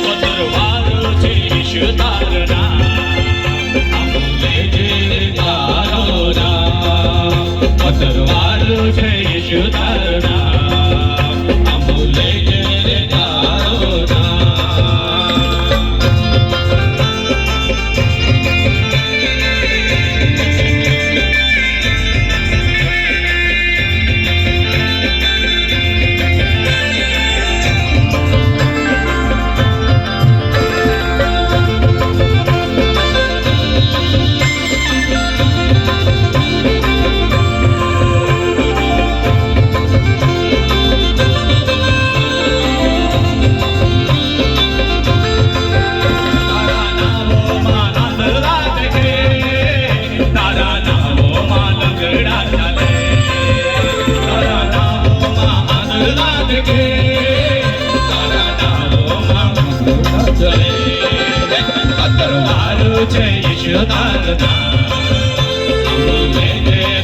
પતરવારો છે ઈશુ તારો નામ, અમૂલે છે તારો નામ. પતરવારો છે ઈશુ તારો નામ, અમૂલે છે તારો નામ. પતરવારો છે ઈશુ તારો નામ, અમૂલે છે